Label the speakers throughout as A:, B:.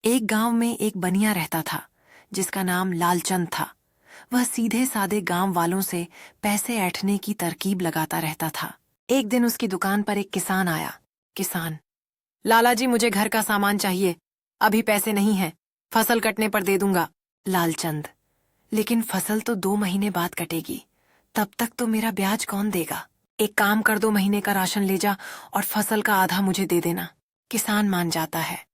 A: एक गांव में एक बनिया रहता था जिसका नाम लालचंद था। वह सीधे सादे गांव वालों से पैसे ऐंठने की तरकीब लगाता रहता था। एक दिन उसकी दुकान पर एक किसान आया। किसान: लाला जी, मुझे घर का सामान चाहिए, अभी पैसे नहीं हैं, फसल कटने पर दे दूंगा। लालचंद: लेकिन फसल तो 2 महीने बाद कटेगी, तब तक तो मेरा ब्याज कौन देगा? एक काम कर, 2 महीने का राशन ले जा और फसल का आधा मुझे दे देना। किसान मान जाता है।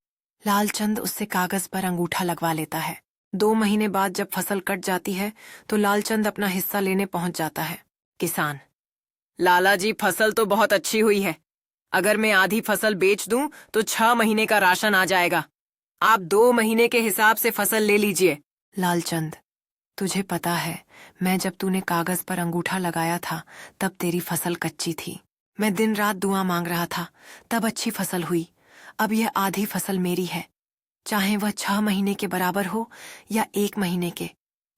A: लालचंद उससे कागज पर अंगूठा लगवा लेता है। 2 महीने बाद जब फसल कट जाती है तो लालचंद अपना हिस्सा लेने पहुंच जाता है। किसान: लाला जी, फसल तो बहुत अच्छी हुई है, अगर मैं आधी फसल बेच दूं तो 6 महीने का राशन आ जाएगा। आप 2 महीने के हिसाब से फसल ले लीजिए। लालचंद: तुझे पता है, मैं जब तूने कागज पर अंगूठा लगाया था तब तेरी फसल कच्ची थी। मैं दिन रात दुआ मांग रहा था, तब अच्छी फसल हुई। अब यह आधी फसल मेरी है, चाहे वह 6 महीने के बराबर हो या 1 महीने के।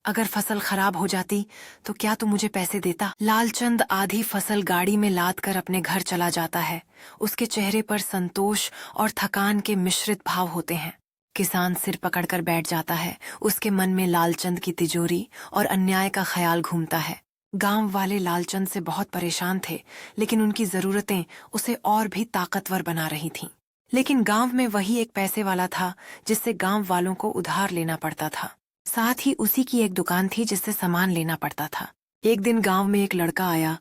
A: अगर फसल खराब हो जाती तो क्या तू मुझे पैसे देता? लालचंद आधी फसल गाड़ी में लाद कर अपने घर चला जाता है। उसके चेहरे पर संतोष और थकान के मिश्रित भाव होते हैं। किसान सिर पकड़कर बैठ जाता है। उसके मन में लालचंद की तिजोरी और अन्याय का ख्याल घूमता है। गांव वाले लालचंद से बहुत परेशान थे, लेकिन उनकी जरूरतें उसे और भी ताकतवर बना रही थीं। लेकिन गांव में वही एक पैसे वाला था जिससे गांव वालों को उधार लेना पड़ता था। साथ ही उसी की एक दुकान थी जिससे सामान लेना पड़ता था। एक दिन गांव में एक लड़का आया।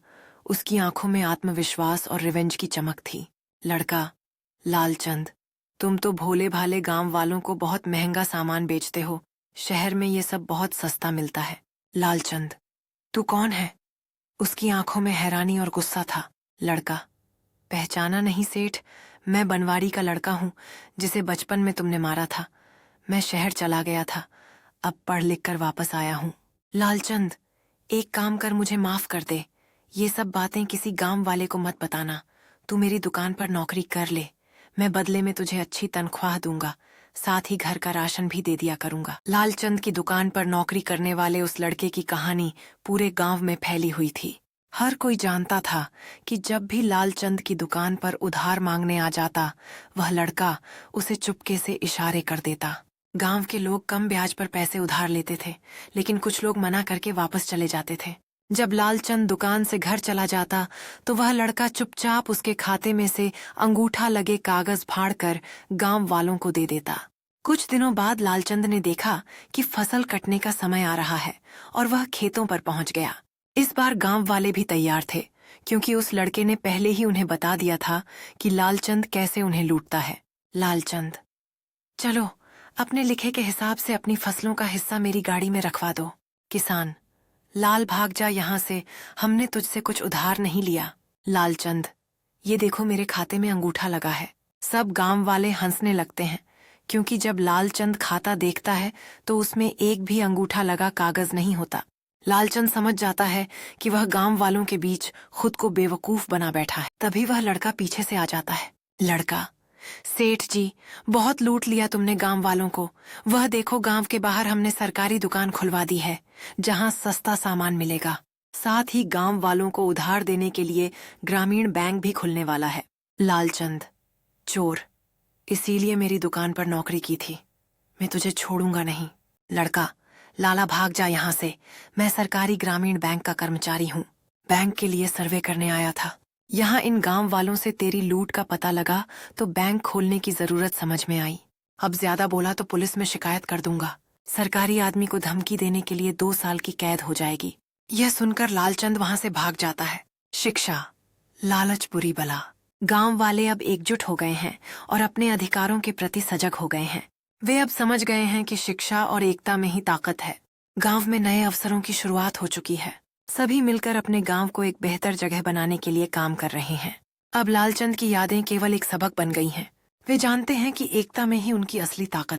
A: उसकी आंखों में आत्मविश्वास और रिवेंज की चमक थी। लड़का: लालचंद, तुम तो भोले भाले गांव वालों को बहुत महंगा सामान बेचते हो, शहर में ये सब बहुत सस्ता मिलता है। लालचंद: तू कौन है? उसकी आंखों में हैरानी और गुस्सा था। लड़का: पहचाना नहीं सेठ, मैं बनवारी का लड़का हूँ जिसे बचपन में तुमने मारा था। मैं शहर चला गया था, अब पढ़ लिख कर वापस आया हूँ। लालचंद: एक काम कर, मुझे माफ कर दे, ये सब बातें किसी गांव वाले को मत बताना। तू मेरी दुकान पर नौकरी कर ले, मैं बदले में तुझे अच्छी तनख्वाह दूंगा, साथ ही घर का राशन भी दे दिया करूंगा। लालचंद की दुकान पर नौकरी करने वाले उस लड़के की कहानी पूरे गांव में फैली हुई थी। हर कोई जानता था कि जब भी लालचंद की दुकान पर उधार मांगने आ जाता, वह लड़का उसे चुपके से इशारे कर देता। गांव के लोग कम ब्याज पर पैसे उधार लेते थे, लेकिन कुछ लोग मना करके वापस चले जाते थे। जब लालचंद दुकान से घर चला जाता तो वह लड़का चुपचाप उसके खाते में से अंगूठा लगे कागज फाड़कर गांव वालों को दे देता। कुछ दिनों बाद लालचंद ने देखा कि फसल कटने का समय आ रहा है और वह खेतों पर पहुंच गया। इस बार गांव वाले भी तैयार थे, क्योंकि उस लड़के ने पहले ही उन्हें बता दिया था कि लालचंद कैसे उन्हें लूटता है। लालचंद: चलो, अपने लिखे के हिसाब से अपनी फसलों का हिस्सा मेरी गाड़ी में रखवा दो। किसान: लाल, भाग जा यहाँ से, हमने तुझसे कुछ उधार नहीं लिया। लालचंद: ये देखो, मेरे खाते में अंगूठा लगा है। सब गांव वाले हंसने लगते हैं, क्योंकि जब लालचंद खाता देखता है तो उसमें एक भी अंगूठा लगा कागज नहीं होता। लालचंद समझ जाता है कि वह गांव वालों के बीच खुद को बेवकूफ बना बैठा है। तभी वह लड़का पीछे से आ जाता है। लड़का: सेठ जी, बहुत लूट लिया तुमने गांव वालों को। वह देखो, गांव के बाहर हमने सरकारी दुकान खुलवा दी है जहां सस्ता सामान मिलेगा। साथ ही गांव वालों को उधार देने के लिए ग्रामीण बैंक भी खुलने वाला है। लालचंद: चोर, इसीलिए मेरी दुकान पर नौकरी की थी, मैं तुझे छोड़ूंगा नहीं। लड़का: लाला, भाग जा यहाँ से, मैं सरकारी ग्रामीण बैंक का कर्मचारी हूँ, बैंक के लिए सर्वे करने आया था। यहाँ इन गांव वालों से तेरी लूट का पता लगा तो बैंक खोलने की जरूरत समझ में आई। अब ज्यादा बोला तो पुलिस में शिकायत कर दूंगा। सरकारी आदमी को धमकी देने के लिए 2 साल की कैद हो जाएगी। यह सुनकर लालचंद वहां से भाग जाता है। शिक्षा, लालच बुरी बला। गांव वाले अब एकजुट हो गए हैं और अपने अधिकारों के प्रति सजग हो गए हैं। वे अब समझ गए हैं कि शिक्षा और एकता में ही ताकत है। गांव में नए अवसरों की शुरुआत हो चुकी है। सभी मिलकर अपने गांव को एक बेहतर जगह बनाने के लिए काम कर रहे हैं। अब लालचंद की यादें केवल एक सबक बन गई हैं। वे जानते हैं कि एकता में ही उनकी असली ताकत